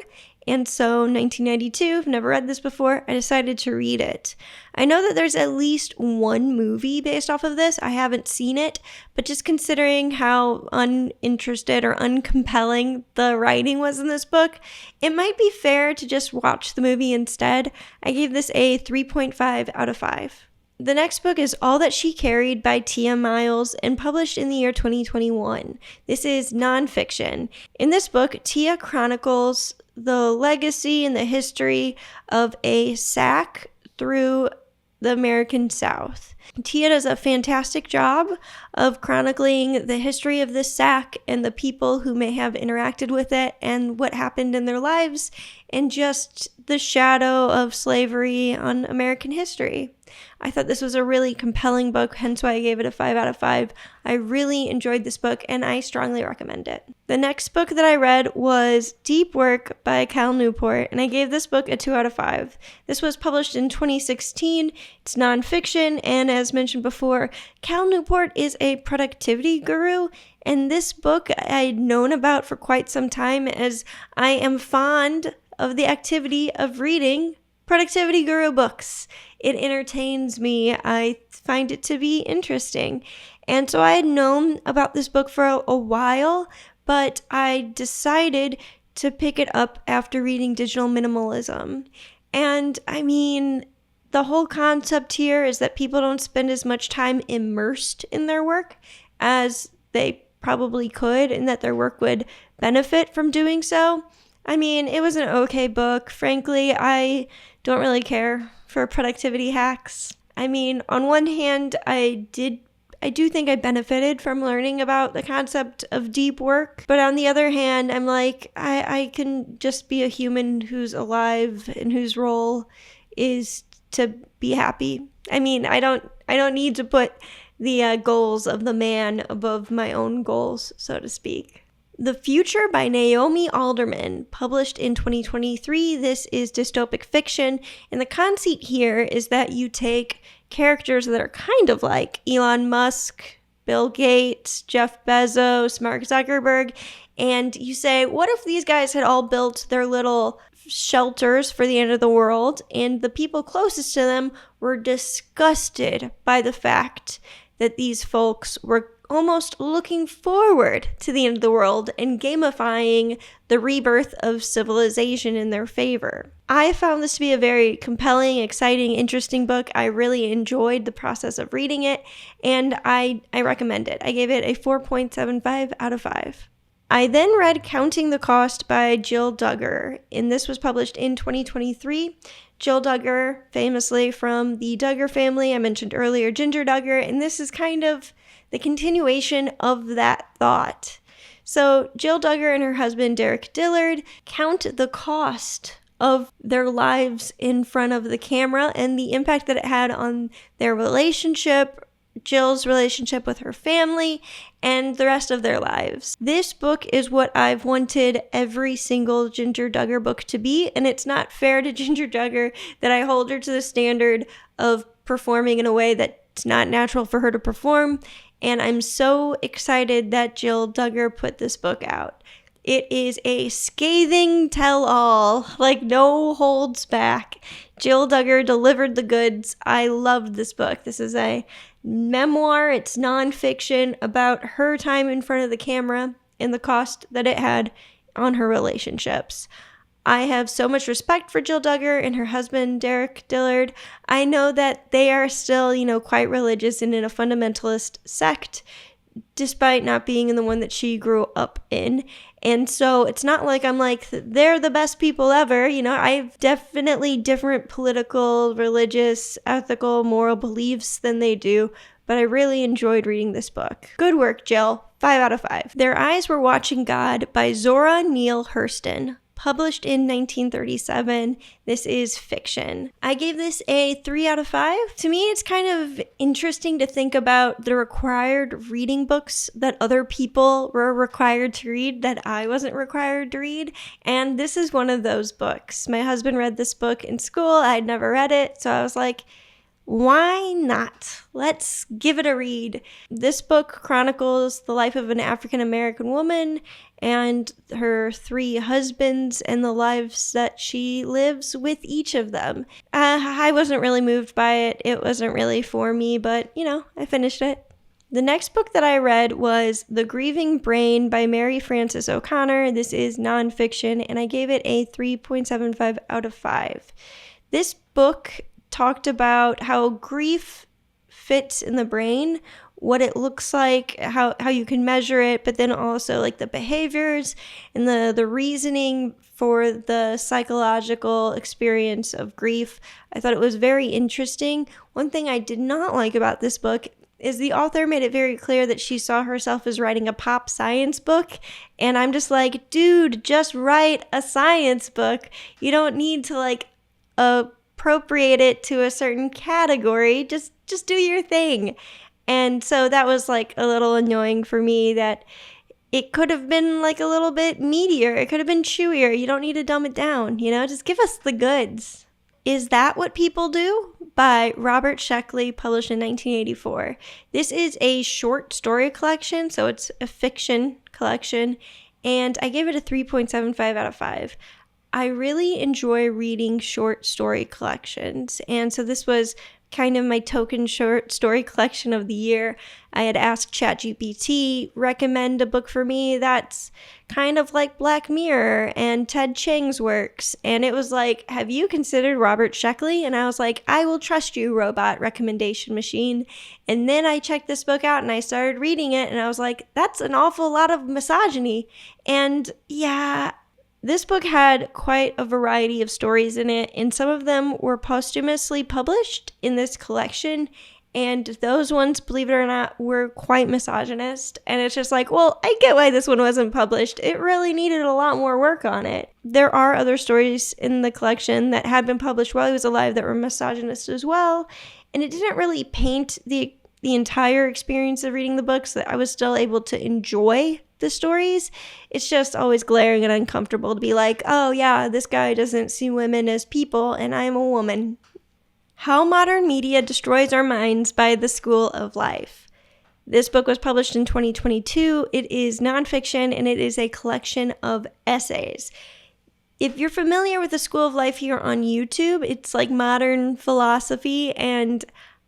and so 1992, I've never read this before, I decided to read it. I know that there's at least one movie based off of this. I haven't seen it, but just considering how uninterested or uncompelling the writing was in this book, it might be fair to just watch the movie instead. I gave this a 3.5 out of 5. The next book is All That She Carried by Tia Miles and published in the year 2021. This is nonfiction. In this book, Tia chronicles the legacy and the history of a sack through the American South. Tia does a fantastic job of chronicling the history of this sack and the people who may have interacted with it and what happened in their lives and just the shadow of slavery on American history. I thought this was a really compelling book, hence why I gave it a 5 out of 5. I really enjoyed this book, and I strongly recommend it. The next book that I read was Deep Work by Cal Newport, and I gave this book a 2 out of 5. This was published in 2016. It's nonfiction, and as mentioned before, Cal Newport is a productivity guru, and this book I'd known about for quite some time as I am fond of the activity of reading productivity guru books. It entertains me. I find it to be interesting. And so I had known about this book for a while, but I decided to pick it up after reading Digital Minimalism. And I mean, the whole concept here is that people don't spend as much time immersed in their work as they probably could, and that their work would benefit from doing so. I mean, it was an okay book. Frankly, I don't really care for productivity hacks. I mean, on one hand, I do think I benefited from learning about the concept of deep work. But on the other hand, I'm like, I can just be a human who's alive and whose role is to be happy. I mean, I don't need to put the goals of the man above my own goals, so to speak. The Future by Naomi Alderman, published in 2023. This is dystopic fiction, and the conceit here is that you take characters that are kind of like Elon Musk, Bill Gates, Jeff Bezos, Mark Zuckerberg, and you say, what if these guys had all built their little shelters for the end of the world, and the people closest to them were disgusted by the fact that these folks were almost looking forward to the end of the world and gamifying the rebirth of civilization in their favor. I found this to be a very compelling, exciting, interesting book. I really enjoyed the process of reading it, and I recommend it. I gave it a 4.75 out of 5. I then read Counting the Cost by Jill Duggar, and this was published in 2023. Jill Duggar, famously from the Duggar family, I mentioned earlier Ginger Duggar, and this is kind of the continuation of that thought. So Jill Duggar and her husband, Derek Dillard, count the cost of their lives in front of the camera and the impact that it had on their relationship, Jill's relationship with her family, and the rest of their lives. This book is what I've wanted every single Ginger Duggar book to be, and it's not fair to Ginger Duggar that I hold her to the standard of performing in a way that's not natural for her to perform, and I'm so excited that Jill Duggar put this book out. It is a scathing tell-all, like no holds back. Jill Duggar delivered the goods. I loved this book. This is a memoir. It's nonfiction about her time in front of the camera and the cost that it had on her relationships. I have so much respect for Jill Duggar and her husband, Derek Dillard. I know that they are still, quite religious and in a fundamentalist sect, despite not being in the one that she grew up in. And so it's not like I'm like, they're the best people ever. I have definitely different political, religious, ethical, moral beliefs than they do, but I really enjoyed reading this book. Good work, Jill. 5 out of 5. Their Eyes Were Watching God by Zora Neale Hurston. Published in 1937. This is fiction. I gave this a 3 out of 5. To me, it's kind of interesting to think about the required reading books that other people were required to read that I wasn't required to read. And this is one of those books. My husband read this book in school. I'd never read it. So I was like, why not? Let's give it a read. This book chronicles the life of an African-American woman and her 3 husbands and the lives that she lives with each of them. I wasn't really moved by it. It wasn't really for me, but, I finished it. The next book that I read was The Grieving Brain by Mary Frances O'Connor. This is nonfiction, and I gave it a 3.75 out of 5. This book talked about how grief fits in the brain, what it looks like, how you can measure it, but then also like the behaviors and the reasoning for the psychological experience of grief. I thought it was very interesting. One thing I did not like about this book is the author made it very clear that she saw herself as writing a pop science book, and I'm just like, dude, just write a science book. You don't need to appropriate it to a certain category. Just do your thing. And so that was like a little annoying for me that it could have been like a little bit meatier. It could have been chewier. You don't need to dumb it down, just give us the goods. Is That What People Do? By Robert Sheckley, published in 1984. This is a short story collection, so it's a fiction collection, and I gave it a 3.75 out of 5. I really enjoy reading short story collections, and so this was kind of my token short story collection of the year. I had asked ChatGPT recommend a book for me that's kind of like Black Mirror and Ted Chiang's works, and it was like, have you considered Robert Sheckley? And I was like, I will trust you, robot recommendation machine. And then I checked this book out and I started reading it, and I was like, that's an awful lot of misogyny. And yeah, this book had quite a variety of stories in it, and some of them were posthumously published in this collection, and those ones, believe it or not, were quite misogynist. And it's just like, well, I get why this one wasn't published. It really needed a lot more work on it. There are other stories in the collection that had been published while he was alive that were misogynist as well, and it didn't really paint the entire experience of reading the books that I was still able to enjoy the stories. It's just always glaring and uncomfortable to be like, oh yeah, this guy doesn't see women as people and I'm a woman. How Modern Media Destroys Our Minds by The School of Life. This book was published in 2022. It is nonfiction and it is a collection of essays. If you're familiar with The School of Life here on YouTube, it's like modern philosophy, and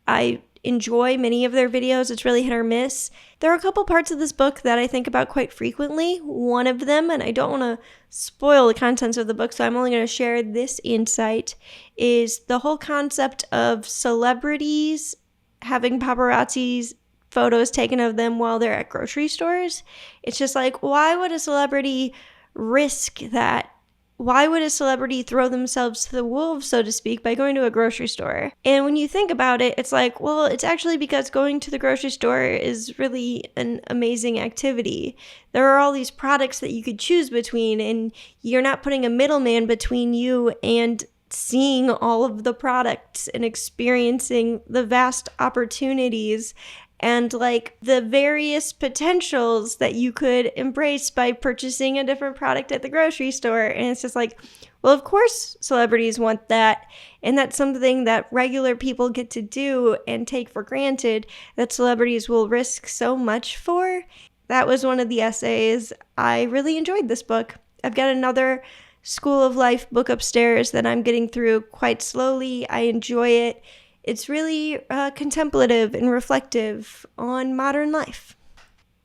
I enjoy many of their videos. It's really hit or miss. There are a couple parts of this book that I think about quite frequently. One of them, and I don't want to spoil the contents of the book, so I'm only going to share this insight, is the whole concept of celebrities having paparazzi's photos taken of them while they're at grocery stores. It's just like, why would a celebrity risk that? why would a celebrity throw themselves to the wolves, so to speak, by going to a grocery store? And when you think about it, it's like, well, it's actually because going to the grocery store is really an amazing activity. There are all these products that you could choose between, and you're not putting a middleman between you and seeing all of the products and experiencing the vast opportunities and like the various potentials that you could embrace by purchasing a different product at the grocery store. And it's just like, well, of course celebrities want that. And that's something that regular people get to do and take for granted that celebrities will risk so much for. That was one of the essays. I really enjoyed this book. I've got another School of Life book upstairs that I'm getting through quite slowly. I enjoy it. It's really contemplative and reflective on modern life.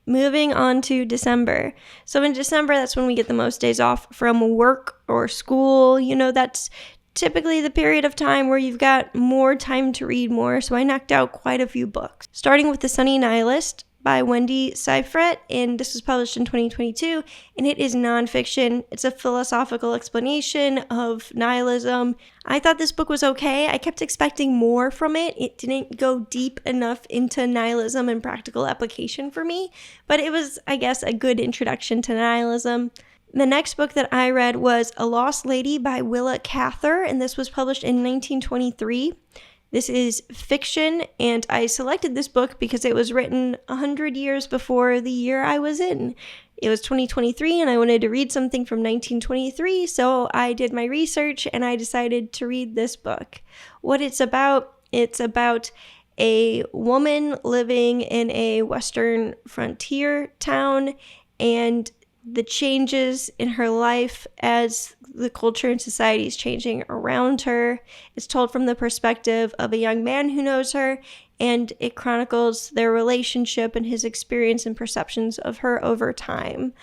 Moving on to December. So in December, that's when we get the most days off from work or school. You know, that's typically the period of time where you've got more time to read more. So I knocked out quite a few books. Starting with The Sunny Nihilist by Wendy Seifert, and this was published in 2022, and it is nonfiction. It's a philosophical explanation of nihilism. I thought this book was okay. I kept expecting more from it. It didn't go deep enough into nihilism and practical application for me, but it was, I guess, a good introduction to nihilism. The next book that I read was A Lost Lady by Willa Cather, and this was published in 1923. This is fiction, and I selected this book because it was written 100 years before the year I was in. It was 2023, and I wanted to read something from 1923, so I did my research, and I decided to read this book. What it's about a woman living in a Western frontier town, and the changes in her life as the culture and society is changing around her. It's told from the perspective of a young man who knows her, and it chronicles their relationship and his experience and perceptions of her over time.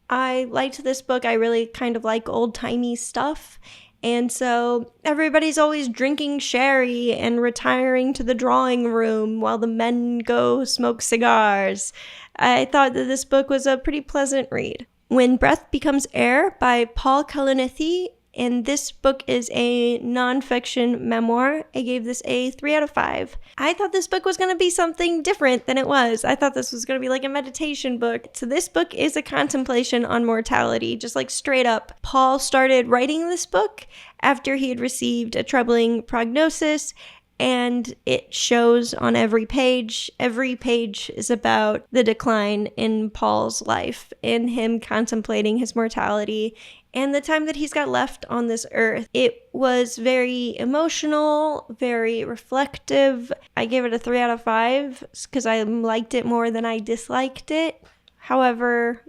I liked this book. I really kind of like old-timey stuff. And so everybody's always drinking sherry and retiring to the drawing room while the men go smoke cigars. I thought that this book was a pretty pleasant read. When Breath Becomes Air by Paul Kalanithi, and this book is a nonfiction memoir. I gave this a 3 out of 5. I thought this book was going to be something different than it was. I thought this was going to be like a meditation book. So this book is a contemplation on mortality, just like straight up. Paul started writing this book after he had received a troubling prognosis, and it shows on every page. Every page is about the decline in Paul's life and him contemplating his mortality and the time that he's got left on this earth. It was very emotional, very reflective. I gave it a 3 out of 5 because I liked it more than I disliked it. However,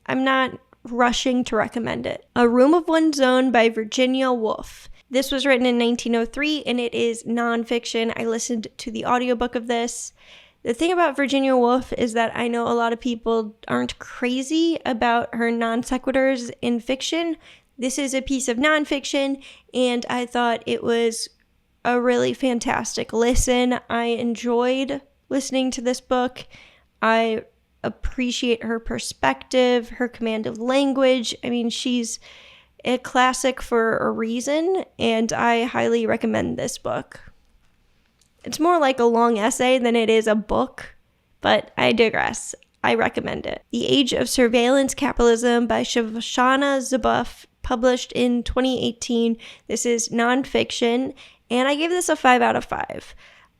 I'm not rushing to recommend it. A Room of One's Own by Virginia Woolf. This was written in 1903, and it is nonfiction. I listened to the audiobook of this. The thing about Virginia Woolf is that I know a lot of people aren't crazy about her non sequiturs in fiction. This is a piece of nonfiction, and I thought it was a really fantastic listen. I enjoyed listening to this book. I appreciate her perspective, her command of language. I mean, she's a classic for a reason, and I highly recommend this book. It's more like a long essay than it is a book, but I digress. I recommend it. The Age of Surveillance Capitalism by Shoshana Zuboff, published in 2018. This is nonfiction, and I gave this a 5 out of 5.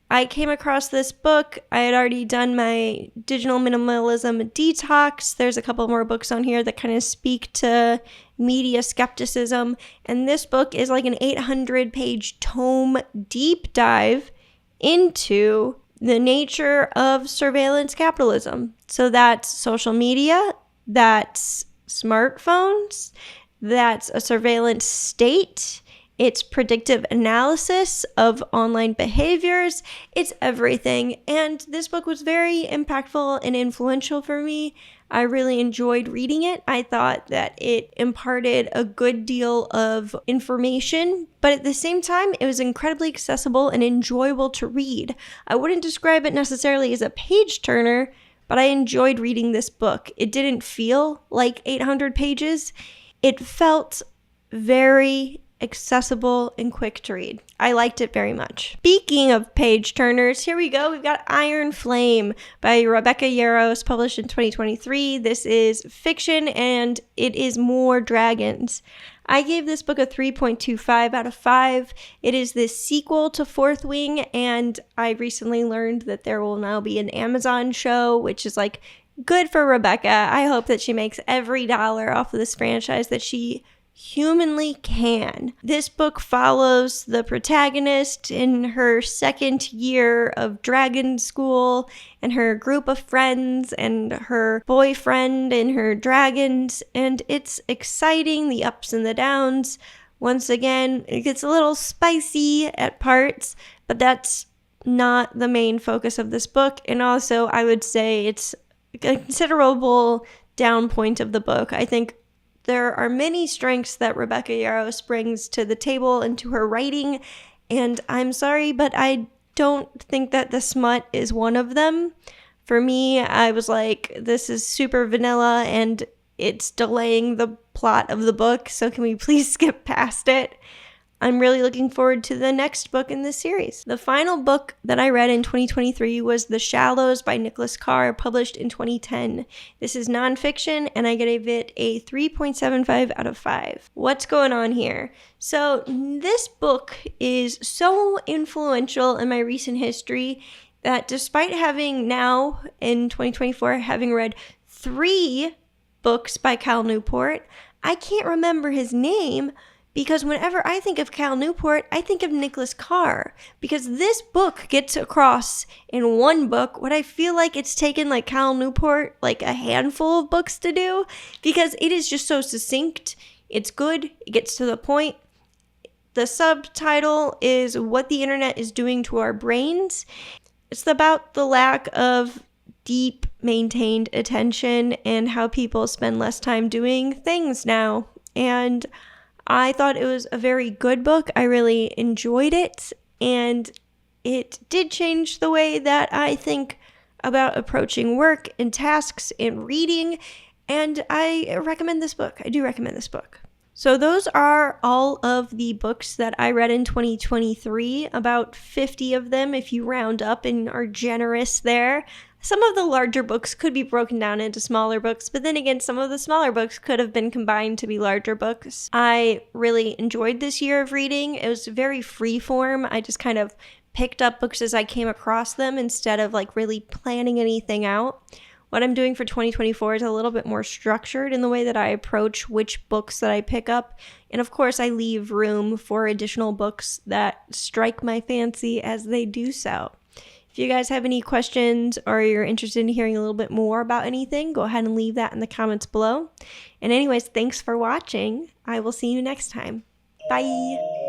I came across this book. I had already done my digital minimalism detox. There's a couple more books on here that kind of speak to media skepticism, and this book is like an 800-page tome deep dive into the nature of surveillance capitalism. So that's social media, that's smartphones, that's a surveillance state, it's predictive analysis of online behaviors, it's everything. And this book was very impactful and influential for me. I really enjoyed reading it. I thought that it imparted a good deal of information, but at the same time, it was incredibly accessible and enjoyable to read. I wouldn't describe it necessarily as a page turner, but I enjoyed reading this book. It didn't feel like 800 pages. It felt very accessible and quick to read. I liked it very much. Speaking of page turners, here we go. We've got Iron Flame by Rebecca Yarros, published in 2023. This is fiction and it is more dragons. I gave this book a 3.25 out of 5. It is the sequel to Fourth Wing, and I recently learned that there will now be an Amazon show, which is like good for Rebecca. I hope that she makes every dollar off of this franchise that she humanly can. This book follows the protagonist in her second year of dragon school and her group of friends and her boyfriend and her dragons, and it's exciting, the ups and the downs. Once again, it gets a little spicy at parts, but that's not the main focus of this book, and also I would say it's a considerable down point of the book. I think there are many strengths that Rebecca Yarros brings to the table and to her writing, and I'm sorry, but I don't think that the smut is one of them. For me, I was like, this is super vanilla and it's delaying the plot of the book, so can we please skip past it? I'm really looking forward to the next book in this series. The final book that I read in 2023 was The Shallows by Nicholas Carr, published in 2010. This is nonfiction, and I gave it a 3.75 out of 5. What's going on here? So this book is so influential in my recent history that despite having now, in 2024, having read 3 books by Cal Newport, I can't remember his name, because whenever I think of Cal Newport, I think of Nicholas Carr, because this book gets across in one book what I feel like it's taken like Cal Newport like a handful of books to do, because it is just so succinct. It's good. It gets to the point. The subtitle is What the Internet is Doing to Our Brains. It's about the lack of deep, maintained attention and how people spend less time doing things now. And I thought it was a very good book. I really enjoyed it, and it did change the way that I think about approaching work and tasks and reading, and I recommend this book. I do recommend this book. So those are all of the books that I read in 2023, about 50 of them if you round up and are generous there. Some of the larger books could be broken down into smaller books, but then again, some of the smaller books could have been combined to be larger books. I really enjoyed this year of reading. It was very free form. I just kind of picked up books as I came across them instead of like really planning anything out. What I'm doing for 2024 is a little bit more structured in the way that I approach which books that I pick up. And of course, I leave room for additional books that strike my fancy as they do so. If you guys have any questions or you're interested in hearing a little bit more about anything, go ahead and leave that in the comments below. And anyways, thanks for watching. I will see you next time. Bye.